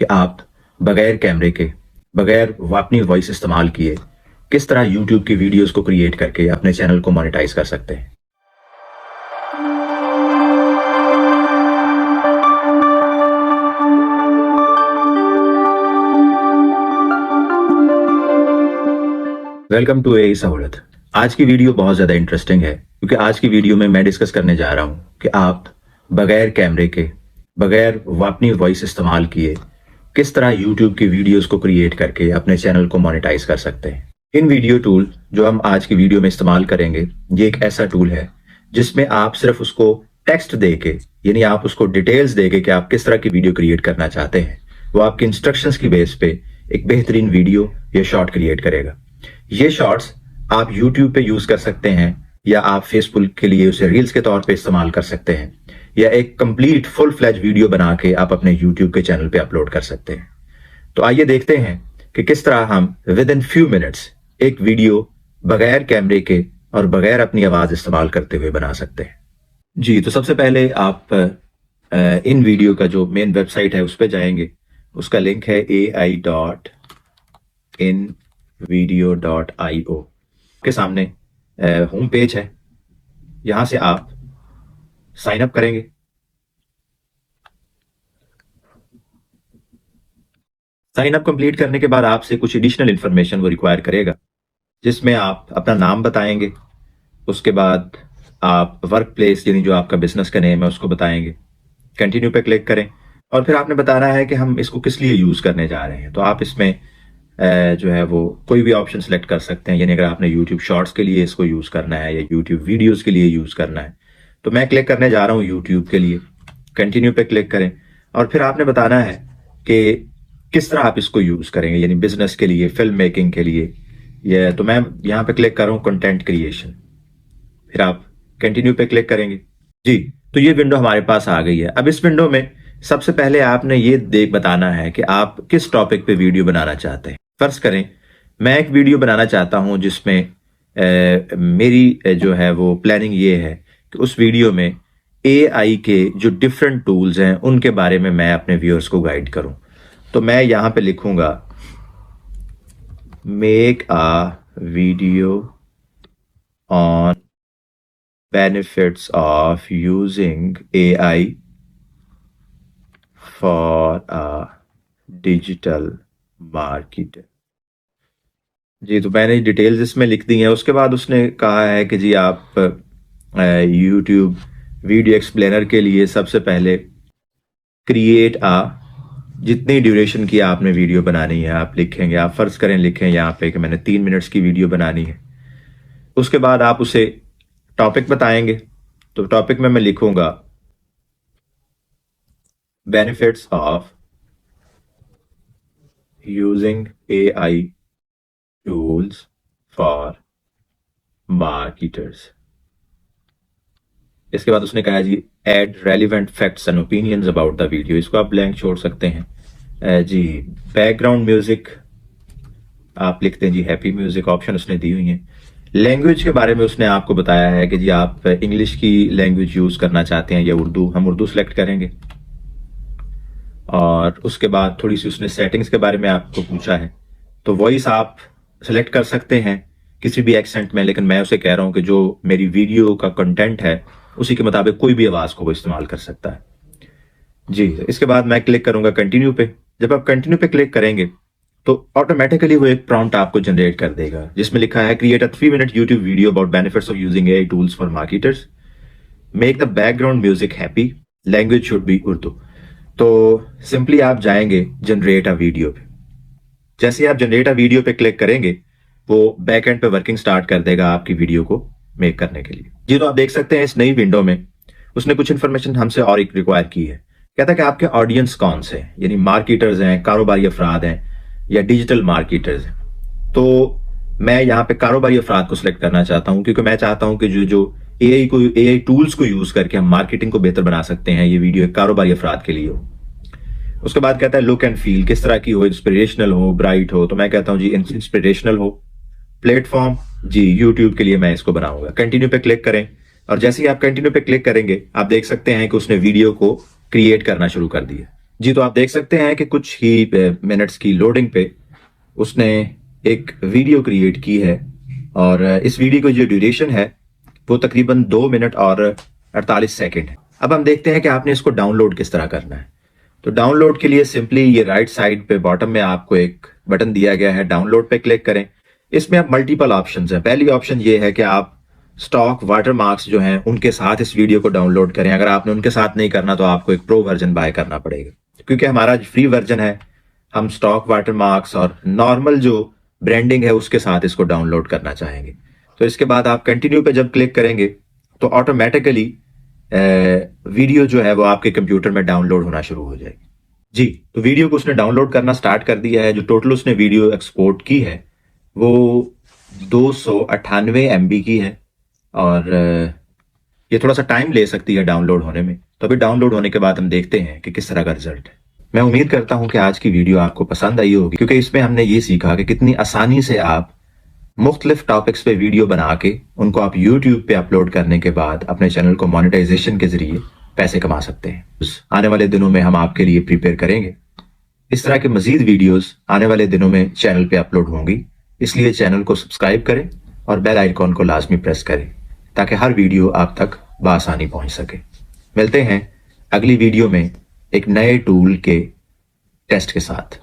कि आप बगैर कैमरे के, बगैर अपनी वॉइस इस्तेमाल किए किस तरह यूट्यूब की वीडियोस को क्रिएट करके अपने चैनल को मोनेटाइज कर सकते हैं। वेलकम टू एआई सहूलत। आज की वीडियो बहुत ज़्यादा इंटरेस्टिंग है क्योंकि आज की वीडियो में मैं डिस्कस करने जा रहा हूं कि आप बगैर कैमरे के, बगैर अपनी वॉइस इस्तेमाल किए किस तरह यूट्यूब की वीडियोस को क्रिएट करके अपने चैनल को मोनेटाइज कर सकते हैं। इन वीडियो टूल जो हम आज की वीडियो में इस्तेमाल करेंगे, ये एक ऐसा टूल है जिसमें आप सिर्फ उसको टेक्स्ट दे के, यानी आप उसको डिटेल्स दे के कि आप किस तरह की वीडियो क्रिएट करना चाहते हैं, वो आपके इंस्ट्रक्शंस की बेस पे एक बेहतरीन वीडियो या शॉर्ट क्रिएट करेगा। ये शॉर्ट्स आप YouTube पे यूज कर सकते हैं या आप फेसबुक के लिए उसे रील्स के तौर पे इस्तेमाल कर सकते हैं या एक कंप्लीट फुल फ्लैज वीडियो बना के आप अपने YouTube के चैनल पे अपलोड कर सकते हैं। तो आइए देखते हैं कि किस तरह हम विद इन फ्यू मिनट्स एक वीडियो बगैर कैमरे के और बगैर अपनी आवाज इस्तेमाल करते हुए बना सकते हैं। जी, तो सबसे पहले आप इन वीडियो का जो मेन वेबसाइट है उस पर जाएंगे। उसका लिंक है ai.invideo.io के सामने होम पेज है। यहां से आप साइन अप करेंगे। साइन अप कंप्लीट करने के बाद आपसे कुछ एडिशनल इंफॉर्मेशन वो रिक्वायर करेगा, जिसमें आप अपना नाम बताएंगे। उसके बाद आप वर्क प्लेस यानी जो आपका बिजनेस का नेम है उसको बताएंगे। कंटिन्यू पे क्लिक करें और फिर आपने बताना है कि हम इसको किस लिए यूज करने जा रहे हैं। तो आप इसमें जो है वो कोई भी ऑप्शन सेलेक्ट कर सकते हैं, यानी अगर आपने YouTube शॉर्ट्स के लिए इसको यूज करना है या YouTube वीडियोस के लिए यूज करना है। तो मैं क्लिक करने जा रहा हूँ YouTube के लिए। कंटिन्यू पे क्लिक करें और फिर आपने बताना है कि किस तरह आप इसको यूज करेंगे, यानी बिजनेस के लिए, फिल्म मेकिंग के लिए। या तो मैं यहाँ पे क्लिक कर रहा हूँ कंटेंट क्रिएशन। फिर आप कंटिन्यू पे क्लिक करेंगे। जी, तो ये विंडो हमारे पास आ गई है। अब इस विंडो में सबसे पहले आपने ये बताना है कि आप किस टॉपिक पे वीडियो बनाना चाहते हैं। फर्ज करें मैं एक वीडियो बनाना चाहता हूं जिसमें मेरी जो है वो प्लानिंग ये है कि उस वीडियो में AI के जो डिफरेंट टूल्स हैं उनके बारे में मैं अपने व्यूअर्स को गाइड करूं। तो मैं यहां पे लिखूंगा make a video on benefits of using AI for a digital marketer. जी, तो मैंने डिटेल्स इसमें लिख दी हैं। उसके बाद उसने कहा है कि जी आप YouTube वीडियो एक्सप्लेनर के लिए सबसे पहले क्रिएट जितनी ड्यूरेशन की आपने वीडियो बनानी है आप लिखेंगे। आप फर्ज करें लिखें यहाँ पे कि मैंने 3 मिनट्स की वीडियो बनानी है। उसके बाद आप उसे टॉपिक बताएंगे। तो टॉपिक में मैं लिखूंगा benefits of using AI tools for marketers। इसके बाद उसने कहा जी add relevant facts and opinions about the video. इसको आप ब्लैंक छोड़ सकते हैं। जी, बैकग्राउंड म्यूजिक आप लिखते हैं जी हैप्पी म्यूजिक। ऑप्शन उसने दी हुई है। लैंग्वेज के बारे में उसने आपको बताया है कि जी आप इंग्लिश की लैंग्वेज यूज करना चाहते हैं या उर्दू। हम उर्दू सेलेक्ट करेंगे। और उसके बाद थोड़ी सी उसने सेटिंग्स के बारे में आपको पूछा है। तो वॉइस आप सेलेक्ट कर सकते हैं किसी भी एक्सेंट में, लेकिन मैं उसे कह रहा हूं कि जो मेरी वीडियो का कंटेंट है उसी के मुताबिक कोई भी आवाज को वो इस्तेमाल कर सकता है। जी, इसके बाद मैं क्लिक करूंगा कंटिन्यू पे। जब आप कंटिन्यू पे क्लिक करेंगे तो ऑटोमेटिकली वो एक प्रॉम्प्ट आपको जनरेट कर देगा जिसमें लिखा है create a 3 minute YouTube video about benefits of using AI tools for marketers, make the background music happy, language should be Urdu. तो सिंपली आप जाएंगे जनरेट अ वीडियो पे। जैसे आप जनरेट अ वीडियो पे क्लिक करेंगे वो बैक एंड पे वर्किंग स्टार्ट कर देगा आपकी वीडियो को मेक करने के लिए। जी, तो आप देख सकते हैं इस नई विंडो में उसने कुछ इन्फॉर्मेशन हमसे और एक रिक्वायर की है। कहता है कि आपके ऑडियंस कौन से हैं, यानी मार्केटर्स हैं, कारोबारी अफराद हैं या डिजिटल मार्केटर्स हैं। तो मैं यहाँ पे कारोबारी अफराद को सिलेक्ट करना चाहता हूँ क्योंकि मैं चाहता हूँ कि जो AI टूल्स को यूज करके हम मार्केटिंग को बेहतर बना सकते हैं, ये वीडियो एक कारोबारी अफराद के लिए हो। उसके बाद कहता है लुक एंड फील किस तरह की हो, इंस्पिरेशनल हो, ब्राइट हो। तो मैं कहता हूं जी इंस्पिरेशनल हो। प्लेटफॉर्म जी यूट्यूब के लिए मैं इसको बनाऊंगा। कंटिन्यू पे क्लिक करें और जैसे ही आप कंटिन्यू पे क्लिक करेंगे आप देख सकते हैं कि उसने वीडियो को क्रिएट करना शुरू कर दिया। जी, तो आप देख सकते हैं कि कुछ ही मिनट्स की लोडिंग पे उसने एक वीडियो क्रिएट की है और इस वीडियो की जो ड्यूरेशन है वो तकरीबन 2 मिनट और 48 सेकंड है। अब हम देखते हैं कि आपने इसको डाउनलोड किस तरह करना है। तो डाउनलोड के लिए सिंपली ये राइट साइड पे बॉटम में आपको एक बटन दिया गया है, डाउनलोड पे क्लिक करें। इसमें अब मल्टीपल ऑप्शंस हैं। पहली ऑप्शन ये है कि आप स्टॉक वाटरमार्क्स जो हैं उनके साथ इस वीडियो को डाउनलोड करें। अगर आपने उनके साथ नहीं करना तो आपको एक प्रो वर्जन बाय करना पड़ेगा, क्योंकि हमारा फ्री वर्जन है, हम स्टॉक वाटरमार्क्स और नॉर्मल जो ब्रांडिंग है उसके साथ इसको डाउनलोड करना चाहेंगे। तो इसके बाद आप कंटिन्यू पे जब क्लिक करेंगे तो ऑटोमेटिकली वीडियो जो है वो आपके कंप्यूटर में डाउनलोड होना शुरू हो जाएगी। जी, तो वीडियो को उसने डाउनलोड करना स्टार्ट कर दिया है। जो टोटल उसने वीडियो एक्सपोर्ट की है वो 298 MB की है और ये थोड़ा सा टाइम ले सकती है डाउनलोड होने में। तो अभी डाउनलोड होने के बाद हम देखते हैं कि किस तरह का रिजल्ट है। मैं उम्मीद करता हूं कि आज की वीडियो आपको पसंद आई होगी, क्योंकि इसमें हमने ये सीखा कि कितनी आसानी से आप मुख्तलिफ टॉपिक्स पे वीडियो बना के उनको आप यूट्यूब पे अपलोड करने के बाद अपने चैनल को मोनेटाइजेशन के जरिए पैसे कमा सकते हैं। आने वाले दिनों में हम आपके लिए प्रिपेयर करेंगे। इस तरह के मजीद वीडियोस आने वाले दिनों में चैनल पे अपलोड होंगी, इसलिए चैनल को सब्सक्राइब करें और बेल आइकॉन को लाजमी प्रेस करें ताकि हर वीडियो आप तक बआसानी पहुंच सके। मिलते हैं अगली वीडियो में एक नए टूल के टेस्ट के साथ।